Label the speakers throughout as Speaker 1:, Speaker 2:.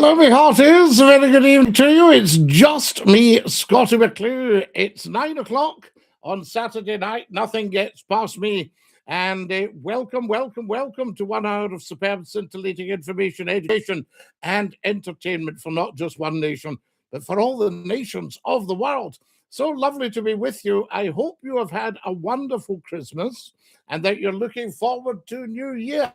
Speaker 1: Hello, me hearties. A very good evening to you. It's just me, Scottie McClue. It's 9 o'clock on Saturday night. Nothing gets past me. And welcome to 1 hour of superb, scintillating information, education, and entertainment for not just one nation, but for all the nations of the world. So lovely to be with you. I hope you have had a wonderful Christmas and that you're looking forward to New Year.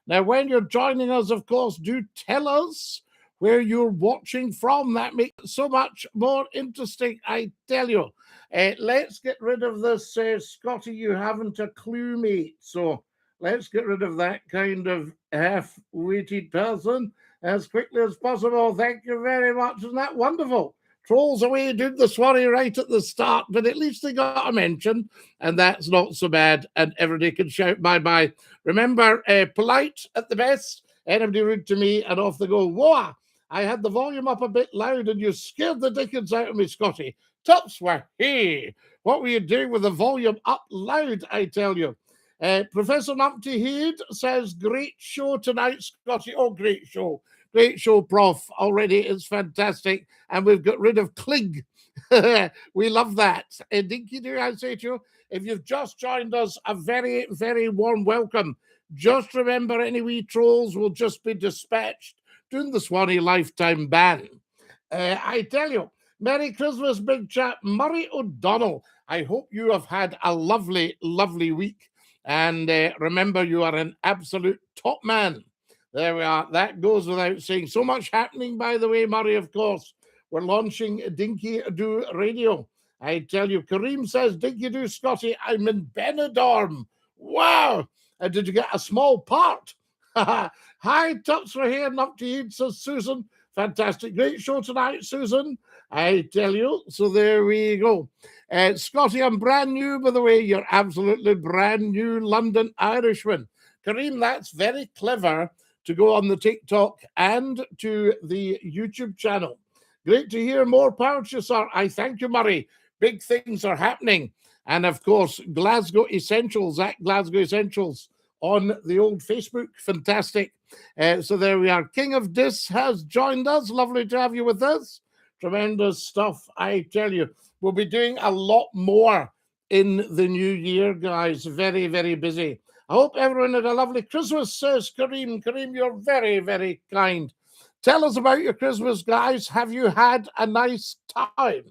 Speaker 1: Now, when you're joining us, of course, do tell us where you're watching from. That makes it so much more interesting, I tell you. Let's get rid of this, Scottie, you haven't a clue, mate. So let's get rid of that kind of half-witted person as quickly as possible. Thank you very much. Isn't that wonderful? Trolls away, did the swarry right at the start, but at least they got a mention, and that's not so bad, and everybody can shout bye-bye. Remember, polite at the best, anybody rude to me, and off they go. Whoa! I had the volume up a bit loud, and you scared the dickens out of me, Scottie. Tops were, hey, what were you doing with the volume up loud, I tell you? Professor Numpty Heed says, great show tonight, Scottie. Oh, great show. Great show, Prof. Already, it's fantastic. And we've got rid of Clig. We love that. Dinky-Doo, I say to you, if you've just joined us, a very, very warm welcome. Just remember, any wee trolls will just be dispatched doing the Swanee lifetime ban. I tell you, Merry Christmas, big chap. Murray O'Donnell, I hope you have had a lovely, lovely week. And remember, you are an absolute top man. There we are. That goes without saying. So much happening, by the way, Murray, of course. We're launching Dinky-Doo Radio. I tell you, Kareem says, Dinky-Doo, Scottie, I'm in Benidorm. Wow. Did you get a small part? Hi, Tups for here. Up to you, says Susan. Fantastic. Great show tonight, Susan. I tell you. So there we go. Scottie, I'm brand new, by the way. You're absolutely brand new London Irishman. Kareem, that's very clever to go on the TikTok and to the YouTube channel. Great to hear. More power to you, sir. I thank you, Murray. Big things are happening. And, of course, Glasgow Essentials at Glasgow Essentials on the old Facebook. Fantastic. So there we are. King of Dis has joined us. Lovely to have you with us. Tremendous stuff, I tell you. We'll be doing a lot more in the new year, guys. Very, very busy. I hope everyone had a lovely Christmas, says Kareem. Kareem, you're very, very kind. Tell us about your Christmas, guys. Have you had a nice time?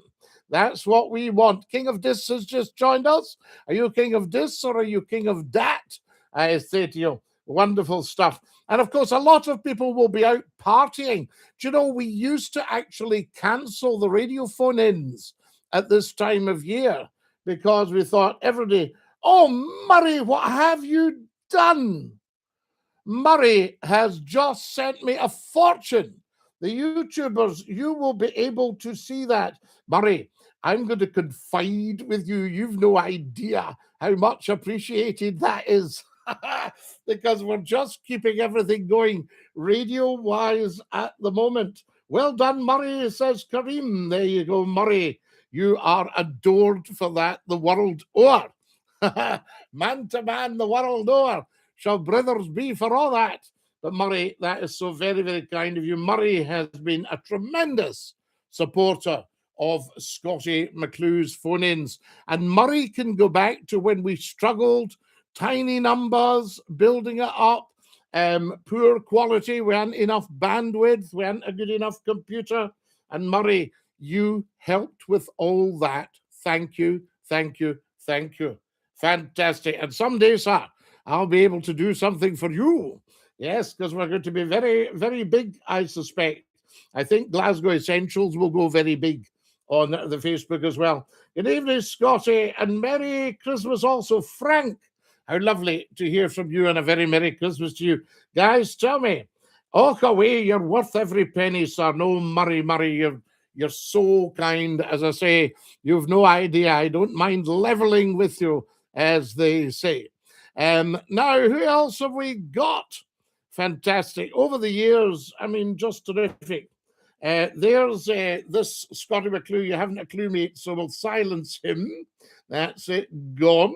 Speaker 1: That's what we want. King of Dis has just joined us. Are you King of Dis or are you King of Dat? I say to you, wonderful stuff. And of course, a lot of people will be out partying. Do you know, we used to actually cancel the radio phone-ins at this time of year because we thought every day, oh, Murray, what have you done? Murray has just sent me a fortune. The YouTubers, you will be able to see that. Murray, I'm going to confide with you. You've no idea how much appreciated that is. Because we're just keeping everything going radio-wise at the moment. Well done, Murray, says Kareem. There you go, Murray. You are adored for that the world o'er. Man to man, the world o'er. Shall brothers be for all that? But Murray, that is so very, very kind of you. Murray has been a tremendous supporter of Scottie McClue's phone-ins. And Murray can go back to when we struggled, tiny numbers, building it up, poor quality, we hadn't enough bandwidth, we hadn't a good enough computer. And Murray, you helped with all that. Thank you, thank you, thank you. Fantastic. And someday, sir, I'll be able to do something for you. Yes, because we're going to be very, very big, I suspect. I think Glasgow Essentials will go very big on the Facebook as well. Good evening, Scottie, and Merry Christmas also, Frank. How lovely to hear from you, and a very Merry Christmas to you. Guys, tell me, walk away, you're worth every penny, sir. No, Murray, you're so kind. As I say, you've no idea. I don't mind leveling with you, as they say. Now, who else have we got? Fantastic. Over the years, I mean, just terrific. There's this Scottie McClue. You haven't a clue, mate, so we'll silence him. That's it, gone.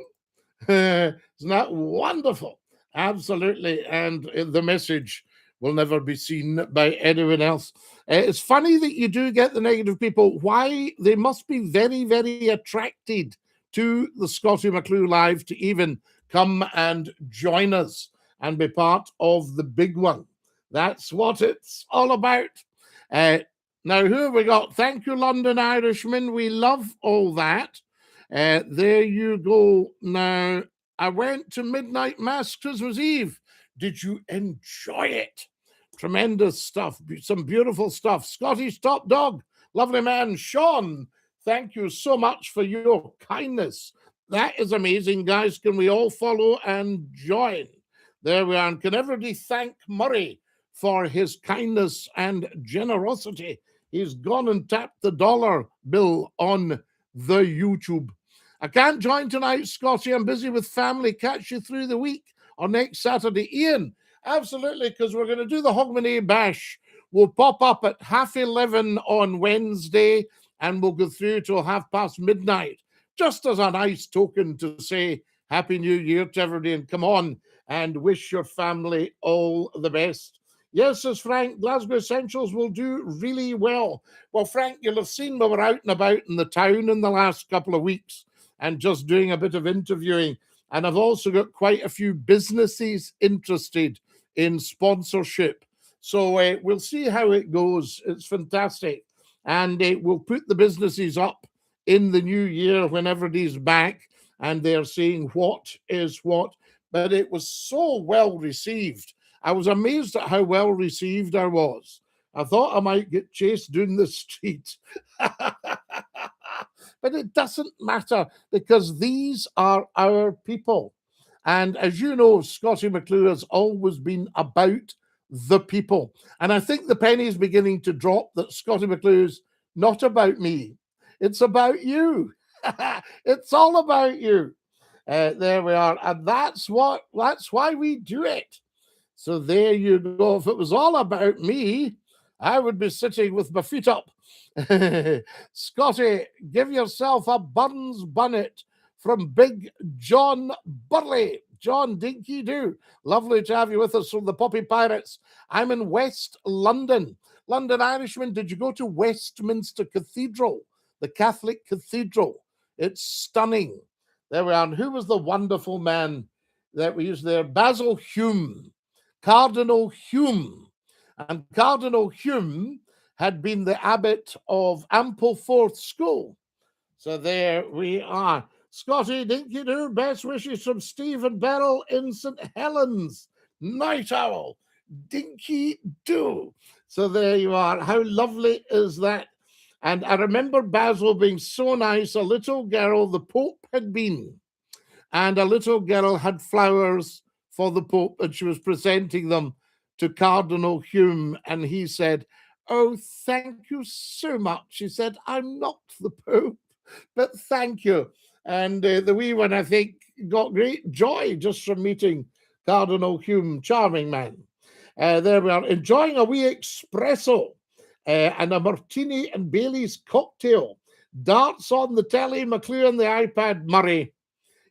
Speaker 1: Isn't that wonderful? Absolutely. And the message will never be seen by anyone else. It's funny that you do get the negative people. Why? They must be very, very attracted to the Scottie McClue Live to even come and join us and be part of the big one. That's what it's all about. Now, who have we got? Thank you, London Irishman. We love all that. There you go. Now, I went to midnight mass Christmas Eve. Did you enjoy it? Tremendous stuff. Some beautiful stuff. Scottish top dog. Lovely man. Sean, thank you so much for your kindness. That is amazing, guys. Can we all follow and join? There we are. And can everybody thank Murray for his kindness and generosity? He's gone and tapped the dollar bill on the YouTube. I can't join tonight, Scottie. I'm busy with family. Catch you through the week or next Saturday. Ian, absolutely, because we're going to do the Hogmanay Bash. We'll pop up at 11:30 on Wednesday, and we'll go through till midnight, just as a nice token to say Happy New Year to everybody, and come on and wish your family all the best. Yes, says Frank, Glasgow Essentials will do really well. Well, Frank, you'll have seen we were out and about in the town in the last couple of weeks and just doing a bit of interviewing. And I've also got quite a few businesses interested in sponsorship. So we'll see how it goes. It's fantastic. And we'll put the businesses up in the new year when everybody's back and they're seeing what is what. But it was so well received. I was amazed at how well received I was. I thought I might get chased down the street. But it doesn't matter because these are our people. And as you know, Scottie McClue has always been about the people. And I think the penny is beginning to drop that Scottie McClue's not about me. It's about you. It's all about you. There we are. And that's why we do it. So there you go. If it was all about me, I would be sitting with my feet up. Scottie, give yourself a Burns Bunnet from Big John Burley. John, Dinky-Doo. Lovely to have you with us from the Poppy Pirates. I'm in West London. London Irishman, did you go to Westminster Cathedral, the Catholic Cathedral? It's stunning. There we are. And who was the wonderful man that we used there? Basil Hume. Cardinal Hume. And Cardinal Hume had been the abbot of Ampleforth School. So there we are. Scottie, Dinky-Doo, best wishes from Stephen Beryl in St. Helens. Night Owl, Dinky-Doo. So there you are. How lovely is that? And I remember Basil being so nice. A little girl, the Pope had been, and a little girl had flowers for the Pope, and she was presenting them to Cardinal Hume, and he said, "Oh, thank you so much." She said, "I'm not the Pope, but thank you." And the wee one, I think, got great joy just from meeting Cardinal Hume. Charming man. There we are, enjoying a wee espresso and a martini and Bailey's cocktail. Darts on the telly, McClue on the iPad. Murray,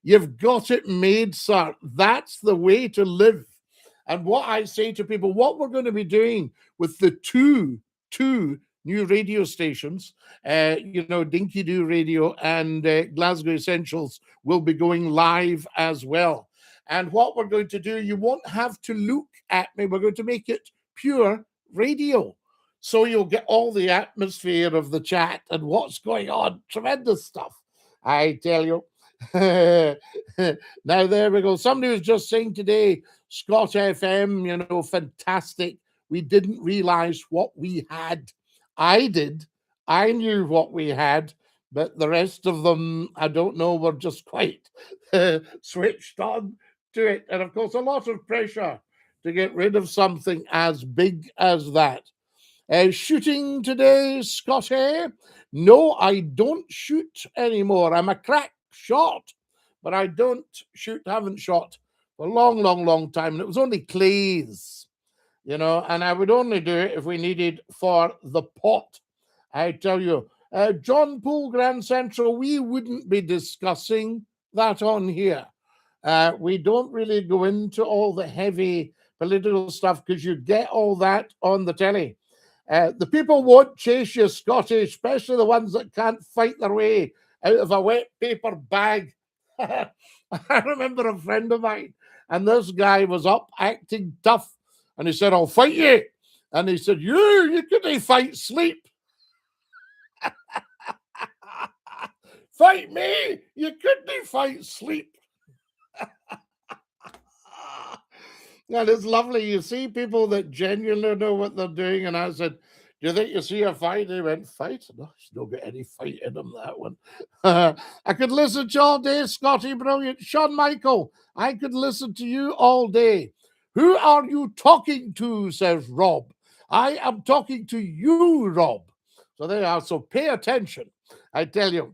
Speaker 1: you've got it made, sir. That's the way to live. And what I say to people, what we're going to be doing with the two new radio stations, Dinky-Doo Radio and Glasgow Essentials will be going live as well. And what we're going to do, you won't have to look at me. We're going to make it pure radio. So you'll get all the atmosphere of the chat and what's going on. Tremendous stuff, I tell you. Now, there we go. Somebody was just saying today, Scott FM, fantastic. We didn't realize what we had. I did. I knew what we had, but the rest of them, I don't know, were just quite switched on to it. And of course, a lot of pressure to get rid of something as big as that. Shooting today, Scottie? No, I don't shoot anymore. I'm a crack shot, but I don't shoot, haven't shot for a long, long, long time. And it was only clays, and I would only do it if we needed for the pot. I tell you, John Poole, Grand Central, we wouldn't be discussing that on here. We don't really go into all the heavy political stuff, because you get all that on the telly. The people won't chase you, Scotty, especially the ones that can't fight their way out of a wet paper bag. I remember a friend of mine, and this guy was up acting tough, and he said, "I'll fight you." And he said, you couldn't fight sleep. Fight me, you couldn't fight sleep. And it's lovely. You see people that genuinely know what they're doing. And I said, "Do you think you see a fight?" He went, "Fight? No, he's not got any fight in him, that one." I could listen to you all day, Scotty. Brilliant. Sean Michael, I could listen to you all day. "Who are you talking to?" says Rob. "I am talking to you, Rob." So there you are. So pay attention, I tell you.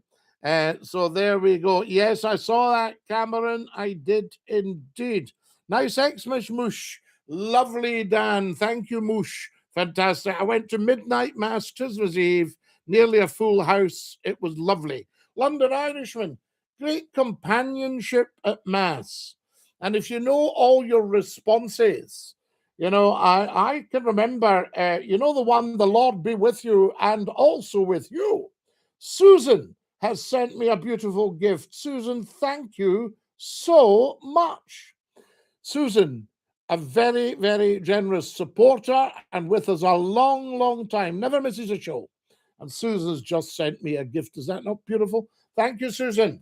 Speaker 1: So there we go. Yes, I saw that, Cameron. I did indeed. Nice Xmas, Moosh. Lovely, Dan. Thank you, Moosh. Fantastic. I went to midnight mass Christmas Eve, nearly a full house. It was lovely. London Irishman, great companionship at mass. And if you know all your responses, you know, I can remember, you know, the one, "The Lord be with you and also with you." Susan has sent me a beautiful gift. Susan, thank you so much. Susan, a very, very generous supporter and with us a long, long time, never misses a show. And Susan's just sent me a gift. Is that not beautiful? Thank you, Susan.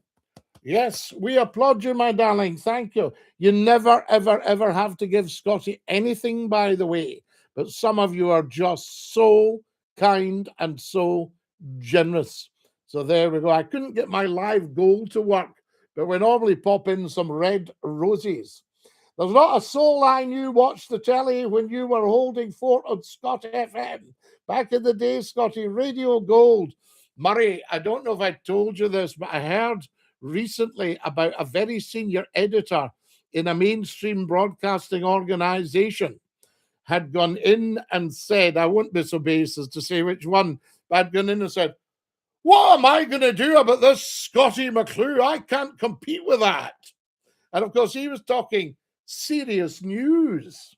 Speaker 1: Yes, we applaud you, my darling. Thank you. You never, ever, ever have to give Scotty anything, by the way. But some of you are just so kind and so generous. So there we go. I couldn't get my live goal to work, but we normally pop in some red roses. There's not a soul I knew watched the telly when you were holding fort on Scott FM. Back in the day, Scotty, Radio Gold. Murray, I don't know if I told you this, but I heard recently about a very senior editor in a mainstream broadcasting organization had gone in and said, I won't be so base as to say which one, but had gone in and said, "What am I going to do about this Scottie McClue? I can't compete with that." And of course, he was talking serious news.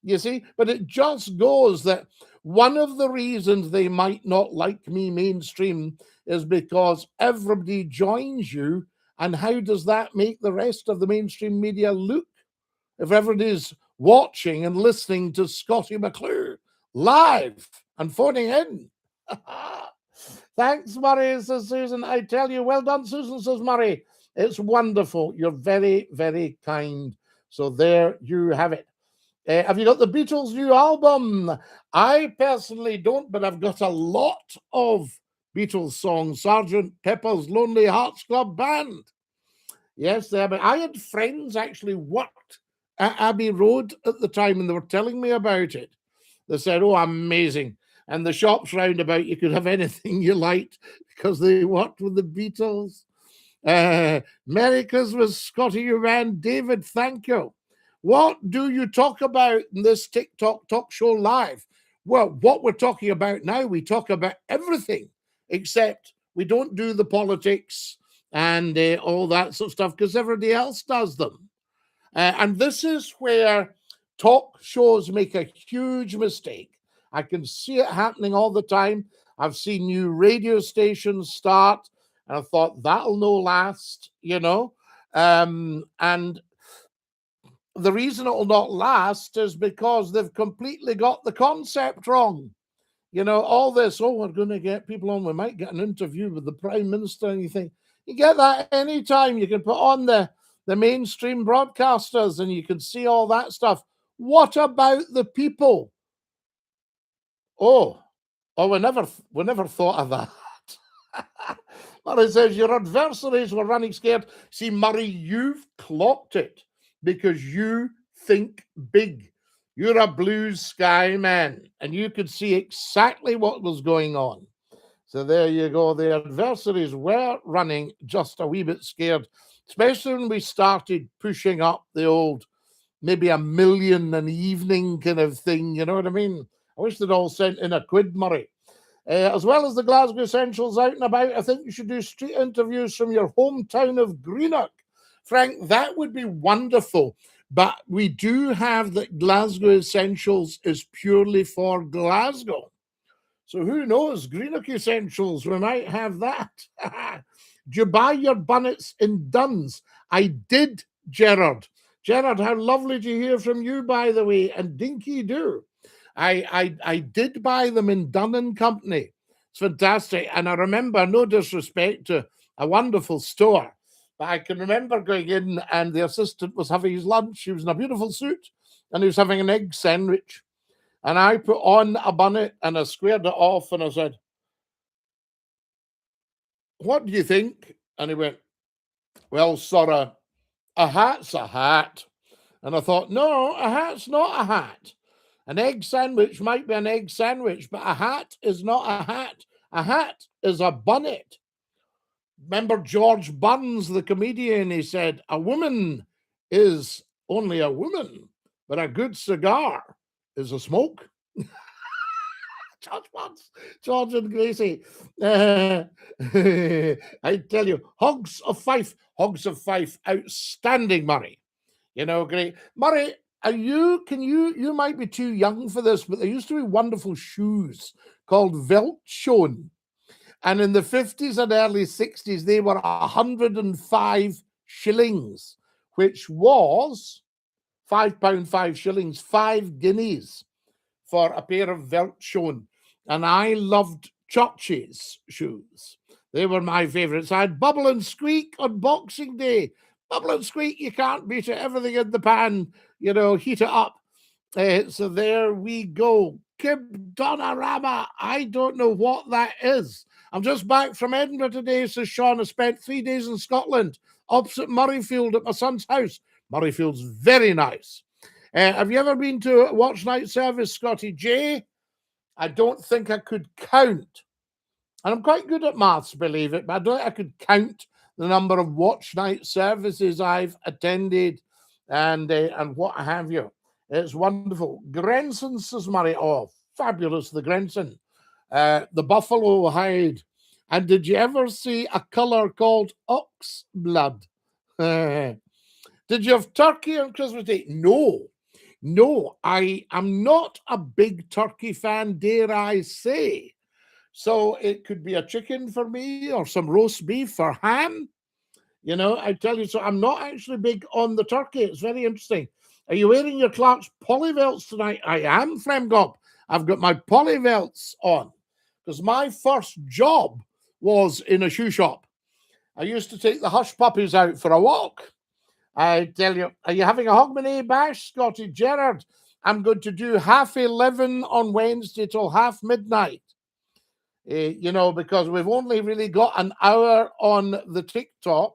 Speaker 1: You see, but it just goes that one of the reasons they might not like me mainstream is because everybody joins you. And how does that make the rest of the mainstream media look? If everybody's watching and listening to Scottie McClue live and phoning in. Thanks, Murray, says Susan. I tell you, well done, Susan, says Murray. It's wonderful. You're very, very kind. So there you have it. Have you got the Beatles' new album? I personally don't, but I've got a lot of Beatles songs. Sergeant Pepper's Lonely Hearts Club Band. Yes, I had friends actually worked at Abbey Road at the time, and they were telling me about it. They said, "Oh, amazing." And the shops roundabout, you could have anything you liked because they worked with the Beatles. Merry Christmas, Scotty, you man. David, thank you. What do you talk about in this TikTok talk show live? Well, what we're talking about now, we talk about everything, except we don't do the politics and all that sort of stuff because everybody else does them. And this is where talk shows make a huge mistake. I can see it happening all the time. I've seen new radio stations start, and I thought that'll no last, you know. And the reason it will not last is because they've completely got the concept wrong. You know, all this, "Oh, we're going to get people on, we might get an interview with the Prime Minister," and you think, you get that anytime. You can put on the mainstream broadcasters and you can see all that stuff. What about the people? Oh, we never thought of that. Murray says, "Your adversaries were running scared." See, Murray, you've clocked it because you think big. You're a blue sky man, and you could see exactly what was going on. So there you go. The adversaries were running just a wee bit scared, especially when we started pushing up the old maybe 1 million an evening kind of thing. You know what I mean? I wish they'd all sent in a quid, Murray. As well as the Glasgow Essentials out and about, I think you should do street interviews from your hometown of Greenock. Frank, that would be wonderful. But we do have that Glasgow Essentials is purely for Glasgow. So who knows? Greenock Essentials, we might have that. Do you buy your bunnets in Duns? I did, Gerard. Gerard, how lovely to hear from you, by the way, and Dinky-Doo. I did buy them in Dun and Company. It's fantastic. And I remember, no disrespect to a wonderful store, but I can remember going in and the assistant was having his lunch. He was in a beautiful suit and he was having an egg sandwich. And I put on a bonnet and I squared it off and I said, "What do you think?" And he went, "Well, sir, a hat's a hat." And I thought, no, a hat's not a hat. An egg sandwich might be an egg sandwich, but a hat is not a hat. A hat is a bonnet. Remember George Burns, the comedian, he said, "A woman is only a woman, but a good cigar is a smoke." George Burns, George and Gracie. I tell you, Hogs of Fife, outstanding, Murray. You know, great. Murray, you might be too young for this, but there used to be wonderful shoes called Veltschon. And in the 50s and early 60s, they were 105 shillings, which was £5, 5 shillings, 5 guineas for a pair of Veltschon. And I loved Church's shoes. They were my favourites. I had Bubble and Squeak on Boxing Day. Bubble and Squeak, you can't beat it. Everything in the pan, you know, heat it up. So there we go. Kib Donorama. I don't know what that is. I'm just back from Edinburgh today, says Sean. I spent 3 days in Scotland, opposite Murrayfield at my son's house. Murrayfield's very nice. Have you ever been to a watch night service, Scotty J? I don't think I could count. And I'm quite good at maths, believe it, but I don't think I could count the number of watch night services I've attended and what have you. It's wonderful. Grenson, says Murray. Oh, fabulous, the Grenson. The buffalo hide. And did you ever see a colour called ox blood? Did you have turkey on Christmas Day? No, I am not a big turkey fan, dare I say. So it could be a chicken for me or some roast beef or ham. You know, I tell you, so I'm not actually big on the turkey. It's very interesting. Are you wearing your Clark's polyvelts tonight? I am, Fremgop. I've got my polyvelts on because my first job was in a shoe shop. I used to take the hush puppies out for a walk. I tell you, are you having a Hogmanay bash, Scotty? Gerard, I'm going to do 11:30 on Wednesday till half midnight. You know, because we've only really got an hour on the TikTok,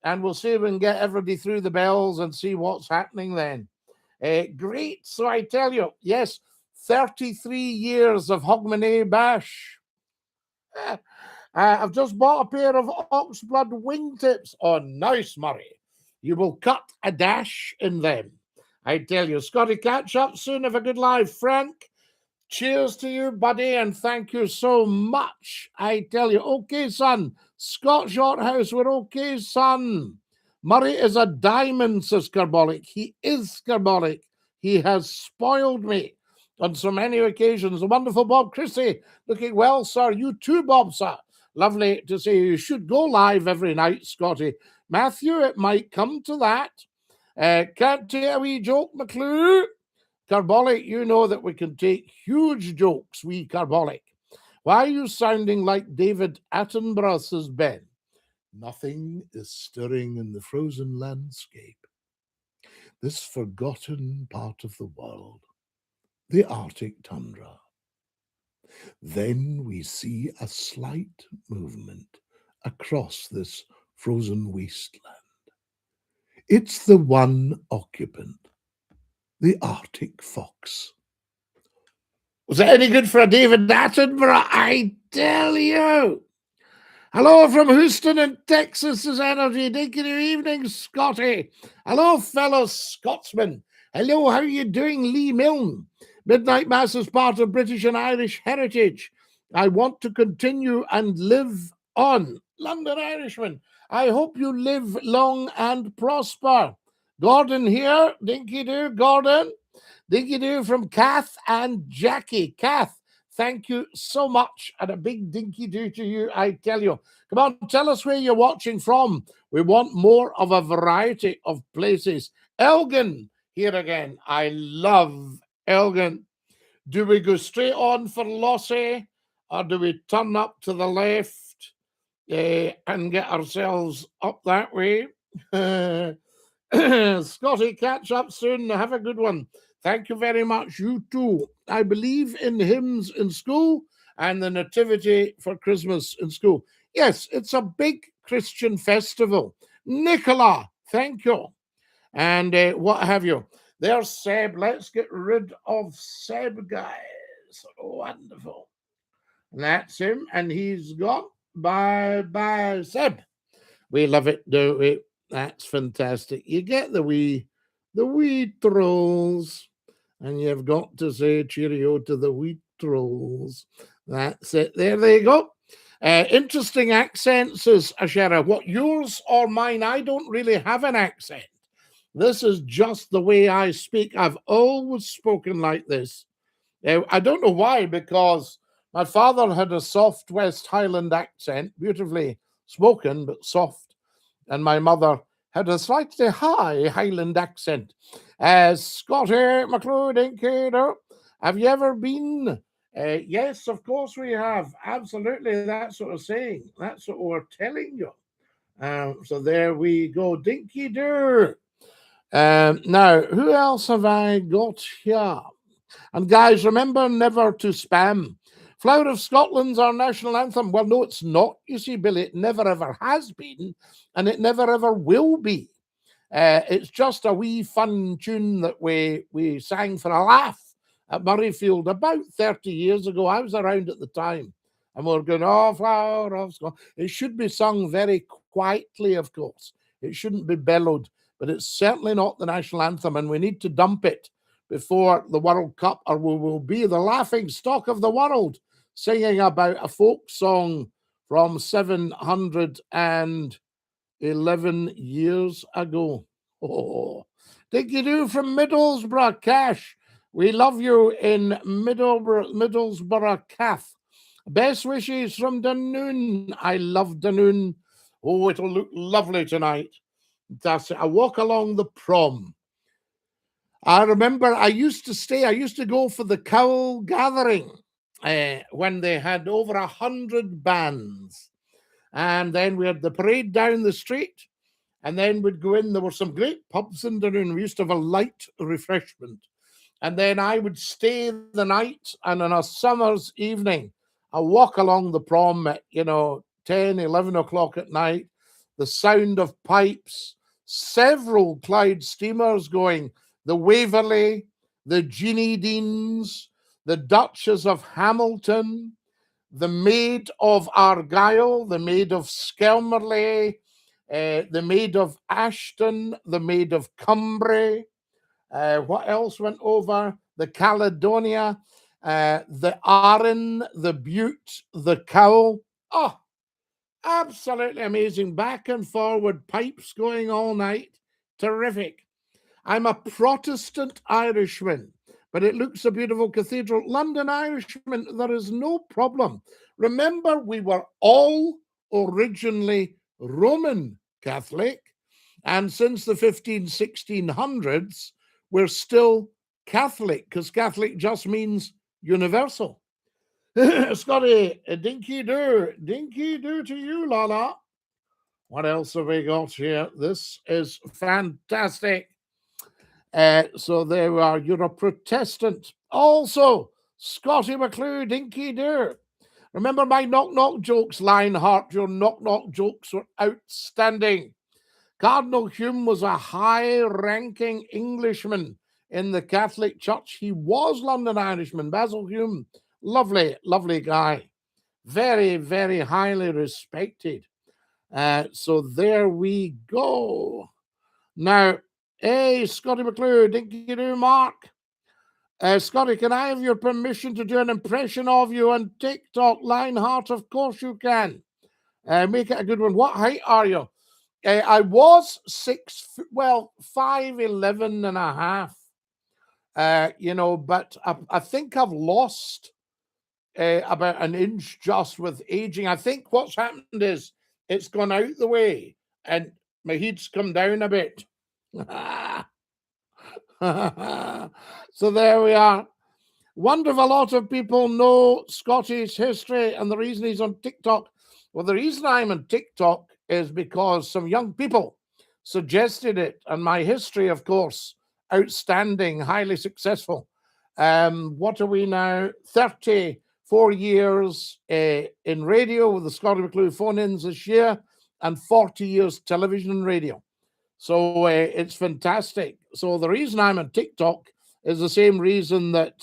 Speaker 1: and we'll see if we can get everybody through the bells and see what's happening then. Great. So I tell you, yes, 33 years of Hogmanay bash. I've just bought a pair of oxblood wingtips. Oh, nice, Murray. You will cut a dash in them. I tell you, Scotty, catch up soon. Have a good live, Frank. Cheers to you, buddy, and thank you so much. I tell you, okay, son. Scott Shorthouse, we're okay, son. Murray is a diamond, says Carbolic. He is Carbolic. He has spoiled me on so many occasions. The wonderful Bob Chrissy, looking well, sir. You too, Bob, sir. Lovely to see you. You should go live every night, Scotty. Matthew, it might come to that. Can't take a wee joke, McClue. Carbolic, you know that we can take huge jokes, we Carbolic. Why are you sounding like David Attenborough, says Ben? Nothing is stirring in the frozen landscape. This forgotten part of the world, the Arctic tundra. Then we see a slight movement across this frozen wasteland. It's the one occupant, the Arctic fox. Was that any good for a David Attenborough? I tell you. Hello from Houston in Texas is Energy. Good evening, Scotty. Hello, fellow Scotsmen. Hello, how are you doing, Lee Milne? Midnight Mass is part of British and Irish heritage. I want to continue and live on. London Irishman, I hope you live long and prosper. Gordon here. Dinky-Doo, Gordon. Dinky-Doo from Kath and Jackie. Kath, thank you so much. And a big Dinky-Doo to you, I tell you. Come on, tell us where you're watching from. We want more of a variety of places. Elgin, here again. I love Elgin. Do we go straight on for Lossie, or do we turn up to the left and get ourselves up that way? Scottie, catch up soon. Have a good one. Thank you very much. You too. I believe in hymns in school and the nativity for Christmas in school. Yes, it's a big Christian festival. Nicola, thank you. And what have you? There's Seb. Let's get rid of Seb, guys. Wonderful. And that's him. And he's got bye Seb. We love it, don't we? That's fantastic. You get the wee trolls. And you've got to say cheerio to the wee trolls. That's it. There they go. Interesting accents, says Ashera. What, yours or mine? I don't really have an accent. This is just the way I speak. I've always spoken like this. I don't know why, because my father had a soft West Highland accent, beautifully spoken, but soft. And my mother had a slightly high Highland accent. As Scottie McClue, Dinky-Doo, have you ever been? Yes, of course we have. Absolutely, that's what we're saying. That's what we're telling you. So there we go. Dinky-Doo. Now, who else have I got here? And guys, remember never to spam. Flower of Scotland's our national anthem. Well, no, it's not, you see, Billy. It never ever has been, and it never ever will be. It's just a wee fun tune that we sang for a laugh at Murrayfield about 30 years ago. I was around at the time. And we're going, oh, Flower of Scotland. It should be sung very quietly, of course. It shouldn't be bellowed. But it's certainly not the national anthem, and we need to dump it before the World Cup, or we will be the laughing stock of the world, singing about a folk song from 711 years ago. Oh, Dinky-Doo from Middlesbrough, Cash. We love you in Middlesbrough, Cath. Best wishes from Dunoon. I love Dunoon. Oh, it'll look lovely tonight. That's it. I walk along the prom. I remember I used to go for the Cowl Gathering when they had over 100 bands. And then we had the parade down the street, and then we'd go in. There were some great pubs in Dunoon. We used to have a light refreshment. And then I would stay the night, and on a summer's evening, I walk along the prom at, 10, 11 o'clock at night, the sound of pipes, several Clyde steamers going, the Waverley, the Jeannie Deans, the Duchess of Hamilton, the Maid of Argyll, the Maid of Skelmerley, the Maid of Ashton, the Maid of Cumbria. What else went over? The Caledonia, the Arran, the Bute, the Cowl. Oh, absolutely amazing. Back and forward pipes going all night. Terrific. I'm a Protestant Irishman, but it looks a beautiful cathedral. London Irishman, there is no problem. Remember, we were all originally Roman Catholic, and since the 1600s, we're still Catholic, because Catholic just means universal. Scottie, Dinky-Doo. Dinky-Doo to you, Lala. What else have we got here? This is fantastic. So there we are. You're a Protestant. Also, Scottie McClue, Dinky-Doo. Remember my knock-knock jokes, Lionheart? Your knock-knock jokes were outstanding. Cardinal Hume was a high-ranking Englishman in the Catholic Church. He was London Irishman, Basil Hume. Lovely, lovely guy. Very, very highly respected. So there we go. Now, hey, Scottie McClue, Dinky-Doo, Mark. Scottie, can I have your permission to do an impression of you on TikTok? Lionheart, of course you can. Make it a good one. What height are you? I was 5'11" and a half. But I think I've lost about an inch just with aging. I think what's happened is it's gone out the way and my head's come down a bit. So there we are. Wonder if a lot of people know Scottie's history and the reason he's on TikTok. Well, the reason I'm on TikTok is because some young people suggested it, and my history, of course, outstanding, highly successful. What are we now? 34 years in radio with the Scottie McClue phone-ins this year, and 40 years television and radio. So it's fantastic. So the reason I'm on TikTok is the same reason that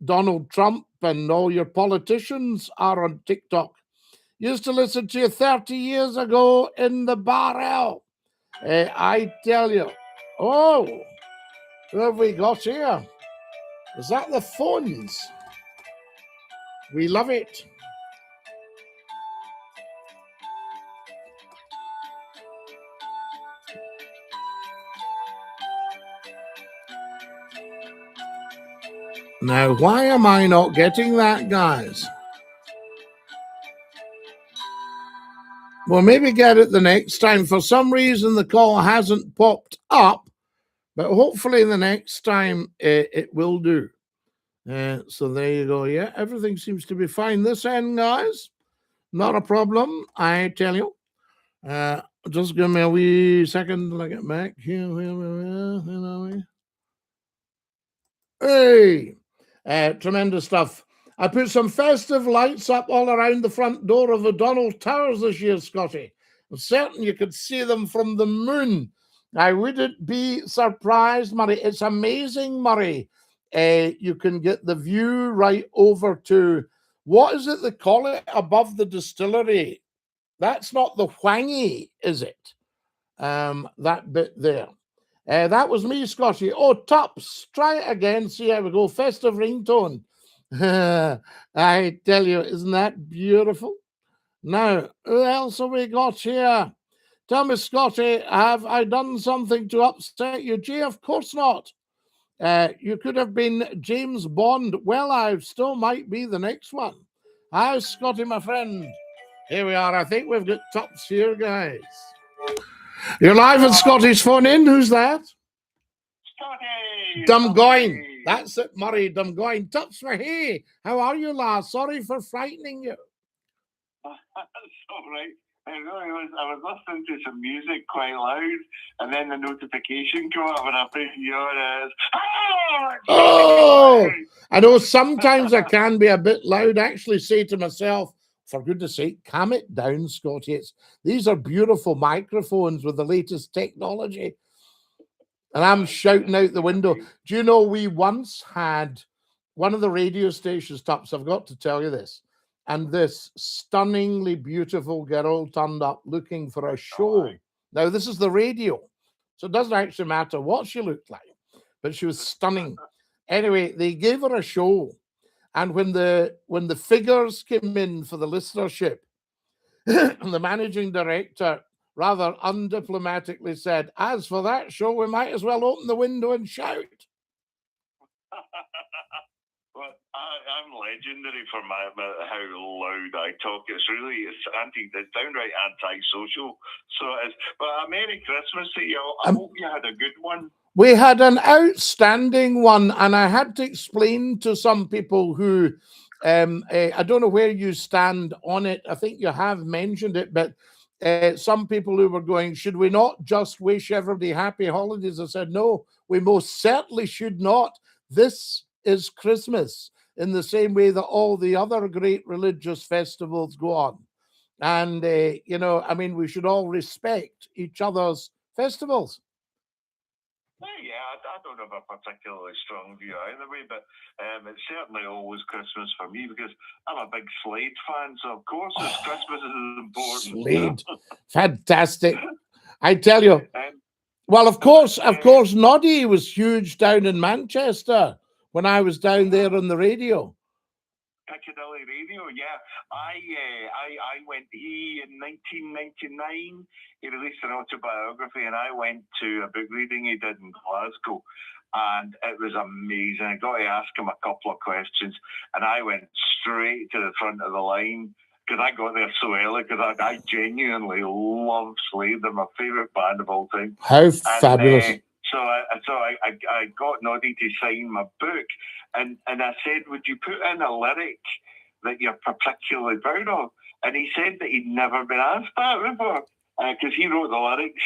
Speaker 1: Donald Trump and all your politicians are on TikTok. Used to listen to you 30 years ago in the barrel. I tell you. Oh, who have we got here? Is that the phones? We love it. Now, why am I not getting that, guys? Well, maybe get it the next time. For some reason, the call hasn't popped up, but hopefully the next time it will do. So there you go. Yeah, everything seems to be fine this end, guys. Not a problem, I tell you. Just give me a wee second to get back here. Hey, tremendous stuff. I put some festive lights up all around the front door of the Donald Towers this year, Scottie. I'm certain you could see them from the moon. I wouldn't be surprised, Murray. It's amazing, Murray. You can get the view right over to, what is it they call it, above the distillery? That's not the Hwangi, is it? That bit there. That was me, Scottie. Oh, Tops, try it again. See how we go. Festive ringtone. I tell you, isn't that beautiful? Now, who else have we got here? Tell me, Scottie, have I done something to upset you? Gee, of course not. You could have been James Bond. Well, I still might be the next one. Hi, Scottie, my friend. Here we are. I think we've got Tops here, guys. You're live at Scottie's phone in. Who's that?
Speaker 2: Scottie!
Speaker 1: Dumgoyne. That's it, Murray. Dumgoyne. Tops for hey. How are you, lass? Sorry for frightening you.
Speaker 2: That's all right. I was listening to some music quite loud, and then the notification came up, and I think yours.
Speaker 1: Oh! I know sometimes I can be a bit loud. I actually say to myself, for goodness sake, calm it down, Scottie. These are beautiful microphones with the latest technology. And I'm shouting out the window. Do you know we once had one of the radio stations, Tops, I've got to tell you this, and this stunningly beautiful girl turned up looking for a show. Now, this is the radio, so it doesn't actually matter what she looked like, but she was stunning. Anyway, they gave her a show. And when the figures came in for the listenership, the managing director rather undiplomatically said, as for that show, we might as well open the window and shout.
Speaker 2: Well, I'm legendary for how loud I talk. It's downright antisocial. So it's, but a Merry Christmas to you. I hope you had a good one.
Speaker 1: We had an outstanding one, and I had to explain to some people who, I don't know where you stand on it. I think you have mentioned it, but some people who were going, should we not just wish everybody happy holidays? I said, no, we most certainly should not. This is Christmas in the same way that all the other great religious festivals go on. And, I mean, we should all respect each other's festivals.
Speaker 2: Yeah, I don't have a particularly strong view either way, but it's certainly always Christmas for me because I'm a big Slade fan, so of course Christmas is important.
Speaker 1: Slade, fantastic. I tell you. Well, of course, Noddy was huge down in Manchester when I was down there on the radio.
Speaker 2: Piccadilly Radio, yeah. I went. He in 1999. He released an autobiography, and I went to a book reading he did in Glasgow, and it was amazing. I got to ask him a couple of questions, and I went straight to the front of the line because I got there so early. Because I genuinely love Slade. They're my favourite band of all time.
Speaker 1: How fabulous!
Speaker 2: So I got Noddy to sign my book, and I said, would you put in a lyric that you're particularly proud of? And he said that he'd never been asked that before, because he wrote the lyrics.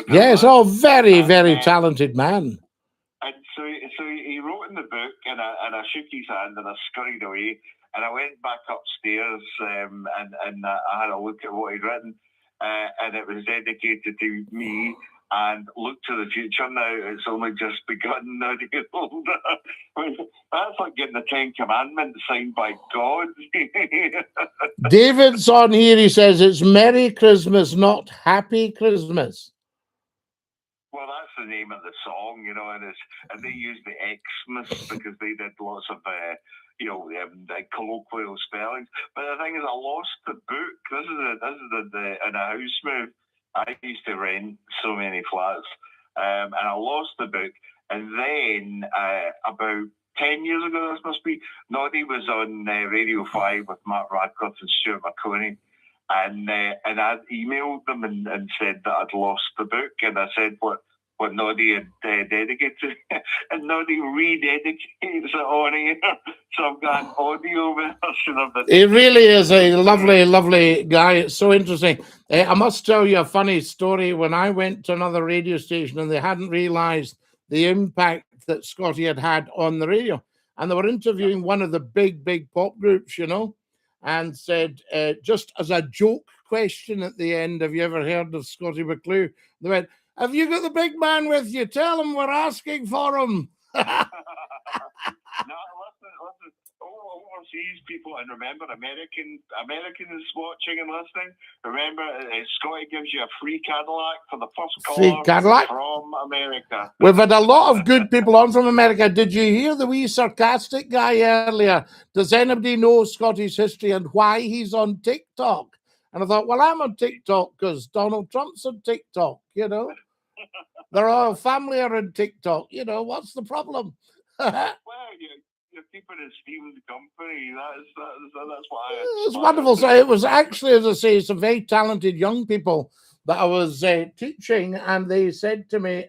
Speaker 1: Yes. Oh, very talented man.
Speaker 2: And so he wrote in the book, and I shook his hand, and I scurried away, and I went back upstairs, and I had a look at what he'd written, and it was dedicated to me. And look to the future now. It's only just begun now to get older. That's like getting the 10 Commandments signed by God.
Speaker 1: David's on here. He says it's Merry Christmas, not Happy Christmas.
Speaker 2: Well, that's the name of the song, you know, and they used the Xmas because they did lots of colloquial spellings. But the thing is, I lost the book. This is in a house move. I used to rent so many flats, and I lost the book. And then about 10 years ago, this must be, Noddy was on Radio 5 with Mark Radcliffe and Stuart McConey. And I emailed them and said that I'd lost the book. And I said what Noddy had dedicated. And Noddy rededicates it on here. So I've got an audio version of it.
Speaker 1: He really is a lovely guy. It's so interesting. I must tell you a funny story. When I went to another radio station and they hadn't realized the impact that Scottie had on the radio, and they were interviewing one of the big pop groups, you know, and said, just as a joke question at the end, have you ever heard of SCOTTIE McCLUE? They went, have you got the big man with you? Tell him we're asking for him.
Speaker 2: No, listen. Overseas people, and remember, Americans watching and listening. Remember, Scottie gives you a free Cadillac for the first caller from America.
Speaker 1: We've had a lot of good people on from America. Did you hear the wee sarcastic guy earlier? Does anybody know Scottie's history and why he's on TikTok? And I thought, well, I'm on TikTok because Donald Trump's on TikTok, you know. They're all family are on TikTok, you know. What's the problem?
Speaker 2: Well, you're keeping esteemed company. That's why.
Speaker 1: It's wonderful. So it was actually, as I say, some very talented young people that I was teaching, and they said to me,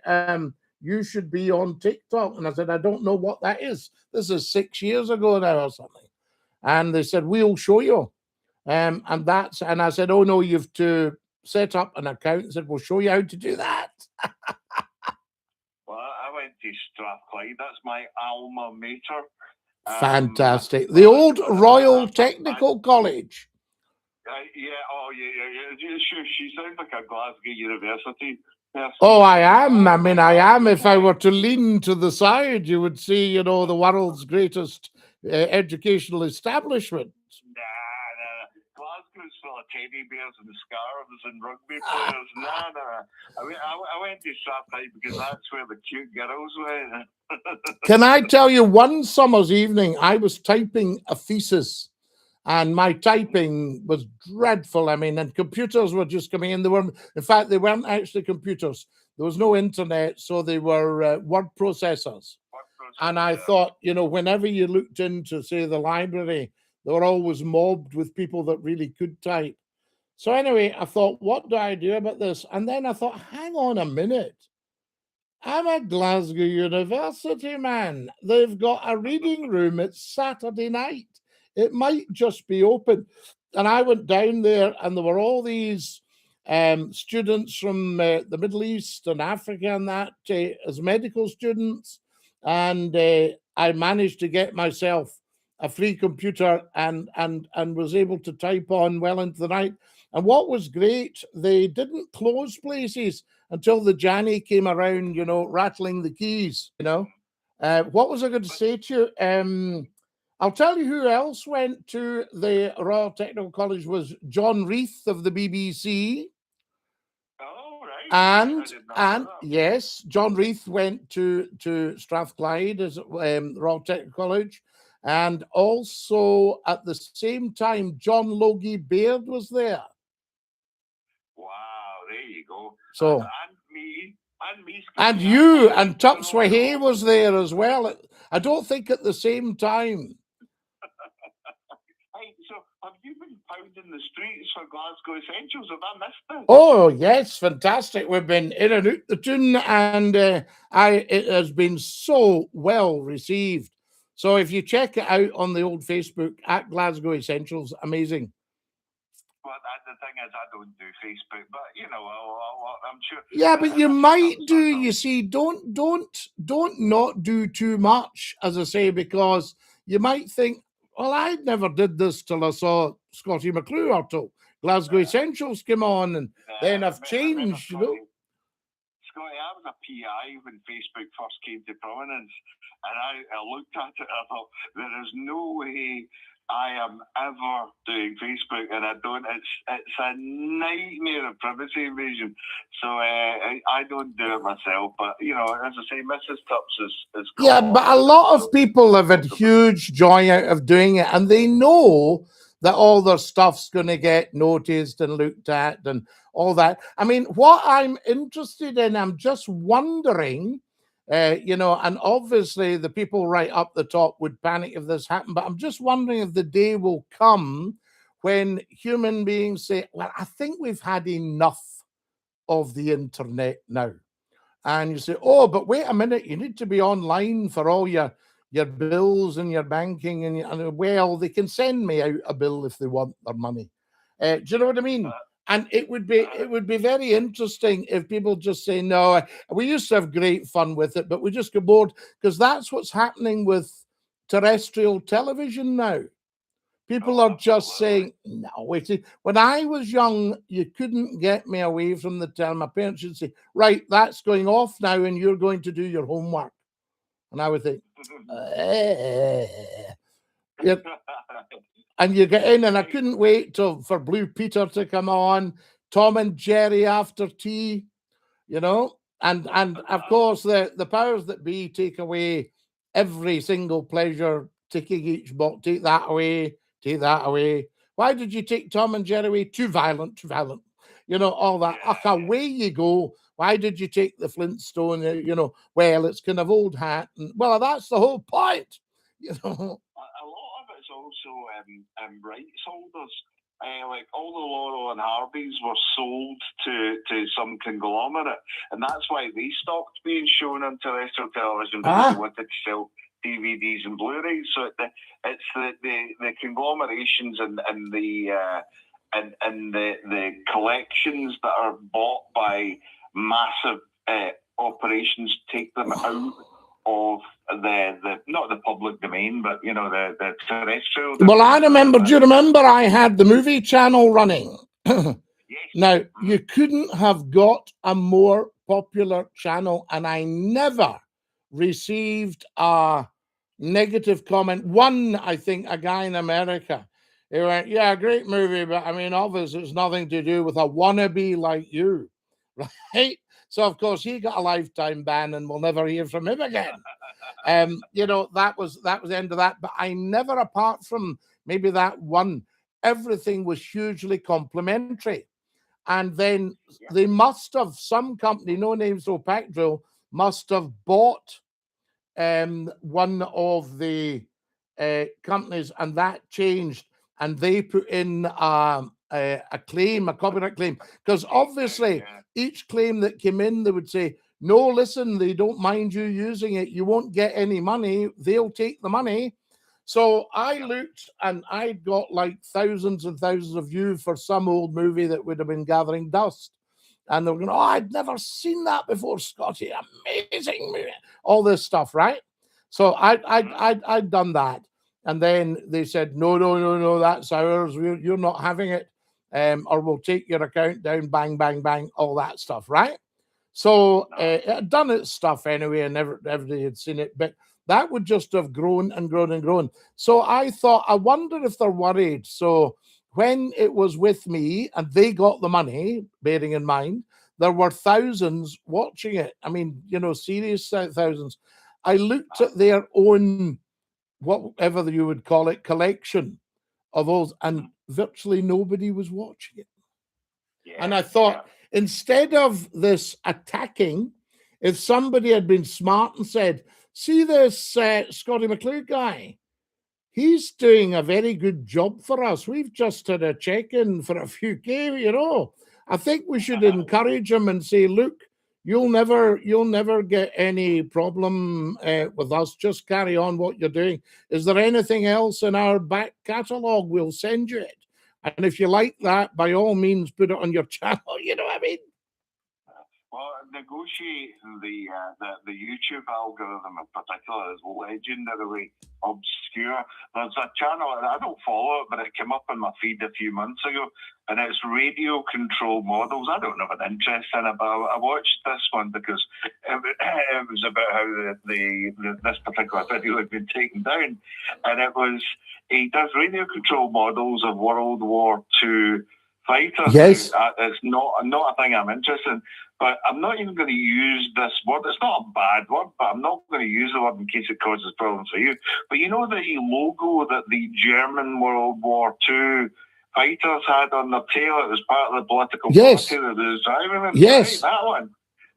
Speaker 1: you should be on TikTok. And I said, I don't know what that is. This is 6 years ago now or something. And they said, we'll show you. And I said, oh no, you've to set up an account. And said, we'll show you how to do that.
Speaker 2: Well, I went to Strathclyde. That's my alma mater.
Speaker 1: Fantastic. The old Royal Technical College.
Speaker 2: Yeah. She sounds like a Glasgow University person.
Speaker 1: Oh, I am. I mean, I am. If I were to lean to the side, you would see, you know, the world's greatest educational establishment.
Speaker 2: Nah. Glasgow's full of teddy bears and scarves and rugby players. Nah. I went to Strathclyde because that's where the cute girls went.
Speaker 1: Can I tell you, one summer's evening, I was typing a thesis, and my typing was dreadful. I mean, and computers were just coming in. They weren't actually computers. There was no internet, so they were word processors. And I thought, you know, whenever you looked into, say, the library, they were always mobbed with people that really could type. So anyway, I thought, what do I do about this? And then I thought, hang on a minute. I'm at Glasgow University, man. They've got a reading room. It's Saturday night. It might just be open. And I went down there, and there were all these students from the Middle East and Africa and that as medical students. And I managed to get myself a free computer and was able to type on well into the night. And what was great, they didn't close places until the Janny came around, you know, rattling the keys, you know. What was I going to say to you? I'll tell you who else went to the Royal Technical College was John Reith of the BBC.
Speaker 2: Oh, right.
Speaker 1: And yes, John Reith went to Strathclyde as Royal Technical College. And also at the same time, John Logie Baird was there.
Speaker 2: Wow, there you go.
Speaker 1: So,
Speaker 2: and me,
Speaker 1: and you, and Tux Wahey was there as well. I don't think at the same time.
Speaker 2: Hey, so have you been pounding the streets for Glasgow Essentials? Have I missed this?
Speaker 1: Oh yes, fantastic. We've been in and out the tune, and it has been so well received. So if you check it out on the old Facebook at Glasgow Essentials, amazing.
Speaker 2: Well, the thing is, I don't do Facebook, but you know, I'm sure.
Speaker 1: Yeah, but you might do. You see, don't not do too much, as I say, because you might think, well, I never did this till I saw Scottie McClue or till Glasgow Essentials came on, and then I've changed, you know.
Speaker 2: Scottie, I was a PI when Facebook first came to prominence, and I looked at it and I thought, there is no way I am ever doing Facebook, and I don't. It's a nightmare of privacy invasion. So I don't do it myself. But you know, as I say, Mrs. Tubbs is
Speaker 1: yeah. But a lot of people have had huge joy out of doing it, and they know that all their stuff's going to get noticed and looked at and all that. I mean, what I'm interested in, I'm just wondering. You know, and obviously the people right up the top would panic if this happened, but I'm just wondering if the day will come when human beings say, well, I think we've had enough of the internet now. And you say, oh, but wait a minute, you need to be online for all your bills and your banking, and well, they can send me out a bill if they want their money. Do you know what I mean? And it would be very interesting if people just say, no, we used to have great fun with it, but we just get bored, because that's what's happening with terrestrial television now. People are just saying, no, wait. When I was young, you couldn't get me away from the television. My parents would say, right, that's going off now and you're going to do your homework. And I would think, and you get in, and I couldn't wait for Blue Peter to come on, Tom and Jerry after tea, you know, and of course the powers that be take away every single pleasure, taking each box, take that away, take that away. Why did you take Tom and Jerry away? Too violent, you know, all that. Away you go. Why did you take the Flintstone? You know, well, it's kind of old hat, and well, that's the whole point, you know.
Speaker 2: Also rights holders, like all the Laurel and Harveys were sold to some conglomerate, and that's why they stopped being shown on terrestrial television, because they wanted to sell DVDs and Blu-rays. So it's the conglomerations and the collections that are bought by massive operations take them out of the not the public domain, but you know, the terrestrial.
Speaker 1: Well, I remember. Do you remember I had the movie channel running? Yes. Now you couldn't have got a more popular channel, and I never received a negative comment. One, I think, a guy in America, he went, "Yeah, great movie, but I mean, obviously, it's nothing to do with a wannabe like you," right? So, of course, he got a lifetime ban, and we'll never hear from him again. You know, that was the end of that. But I never, apart from maybe that one, everything was hugely complimentary. And then they must have, some company, no names, no pack drill, must have bought one of the companies, and that changed, and they put in a claim, a copyright claim, because obviously each claim that came in, they would say, no, listen, they don't mind you using it, you won't get any money, they'll take the money. So I looked, and I got like thousands and thousands of views for some old movie that would have been gathering dust. And they were going, oh, I'd never seen that before, Scottie. Amazing movie. All this stuff, right? So I'd done that. And then they said, no, that's ours. You're not having it. Or we'll take your account down, bang, bang, bang, all that stuff, right? So it had done its stuff anyway, and everybody had seen it. But that would just have grown and grown and grown. So I thought, I wonder if they're worried. So when it was with me and they got the money, bearing in mind, there were thousands watching it. I mean, you know, serious thousands. I looked at their own whatever you would call it, collection of those, and virtually nobody was watching it.
Speaker 2: Yeah,
Speaker 1: and I thought, instead of this attacking, if somebody had been smart and said, see this Scottie McClue guy, he's doing a very good job for us. We've just had a check-in for a few K, you know. I think we should encourage him and say, look, you'll never get any problem with us. Just carry on what you're doing. Is there anything else in our back catalogue? We'll send you it. And if you like that, by all means, put it on your channel. You know what I mean?
Speaker 2: Well, negotiating the YouTube algorithm in particular is legendarily obscure. There's a channel, and I don't follow it, but it came up in my feed a few months ago, and it's radio control models. I don't have an interest in it, but I watched this one because it was about how this particular video had been taken down, and he does radio control models of World War II fighters.
Speaker 1: Yes.
Speaker 2: It's not a thing I'm interested in. But I'm not even going to use this word. It's not a bad word, but I'm not going to use the word in case it causes problems for you. But you know the logo that the German World War II fighters had on their tail? It was part of the political party that was driving them.
Speaker 1: Yes.
Speaker 2: Right, that one.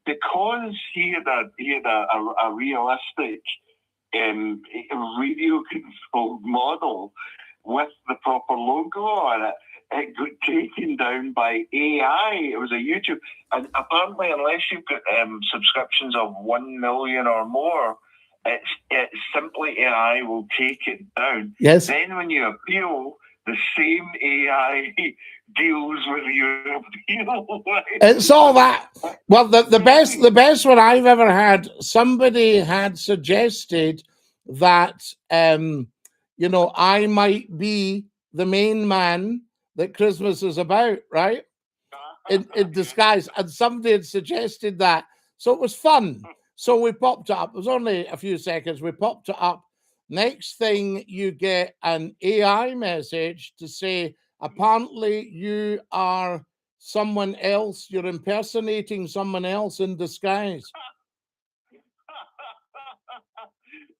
Speaker 2: Because he had a realistic radio controlled model with the proper logo on it, it got taken down by AI. It was a YouTube. And apparently, unless you've got subscriptions of 1 million or more, it's simply AI will take it down.
Speaker 1: Yes.
Speaker 2: Then when you appeal, the same AI deals with your appeal.
Speaker 1: It's all that. Well, the best one I've ever had, somebody had suggested that, I might be the main man that Christmas is about, right? In disguise. And somebody had suggested that. So it was fun. So we popped it up. It was only a few seconds. We popped it up. Next thing, you get an AI message to say, apparently you are someone else. You're impersonating someone else in disguise.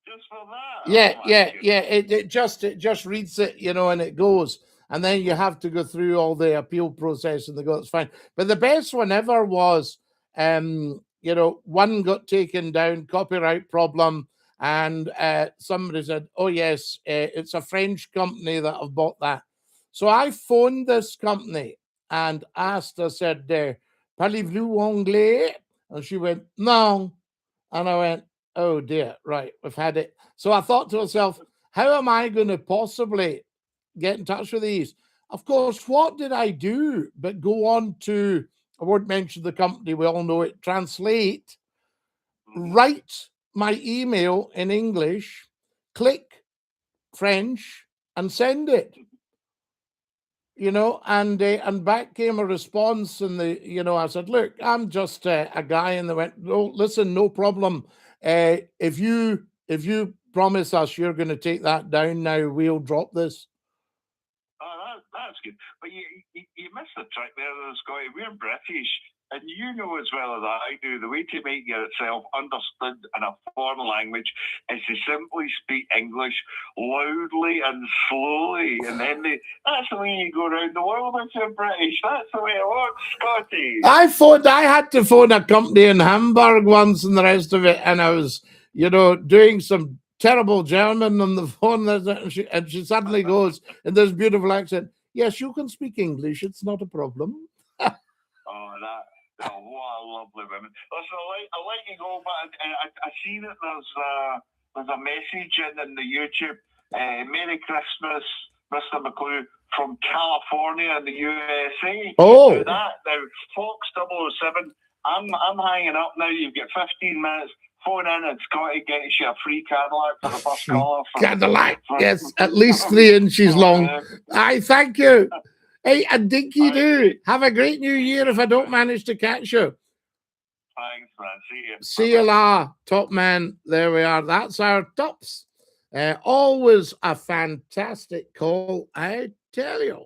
Speaker 2: Just for that?
Speaker 1: Yeah. It just reads it, and it goes. And then you have to go through all the appeal process, and they go, it's fine. But the best one ever was, one got taken down, copyright problem, and somebody said, oh, yes, it's a French company that have bought that. So I phoned this company and asked, I said, parlez-vous anglais? And she went, no. And I went, oh, dear, right, we've had it. So I thought to myself, how am I going to possibly get in touch with these? Of course, what did I do but go on to, I won't mention the company, we all know it, Translate, write my email in English, click French, and send it. And back came a response, and I said, look, I'm just a guy, and they went, oh, listen, no problem. If you promise us you're going to take that down now, we'll drop this.
Speaker 2: Oh, that's good. But you missed the trick there, Scottie. We're British, and you know as well as I do, the way to make yourself understood in a foreign language is to simply speak English loudly and slowly, and then that's the way you go around the world if you're British. That's the way it works, Scottie.
Speaker 1: I had to phone a company in Hamburg once and the rest of it, and I was, doing some terrible German on the phone, and she suddenly goes in this beautiful accent, yes, you can speak English, it's not a problem.
Speaker 2: Oh, what a lovely woman. Listen, I'll let you go, but I see that there's a message in the YouTube. Merry Christmas, Mr. McClue, from California in the USA.
Speaker 1: Oh.
Speaker 2: Now, Fox 007, I'm hanging up now. You've got 15 minutes. Phone in and Scottie gets you a free Cadillac for the first caller.
Speaker 1: Cadillac, yes, at least 3 inches long. I thank you. Hey, and Dinky-Doo, have a great new year if I don't manage to catch you.
Speaker 2: Thanks, man. See you.
Speaker 1: See you la, top man. There we are. That's our tops. Always a fantastic call, I tell you.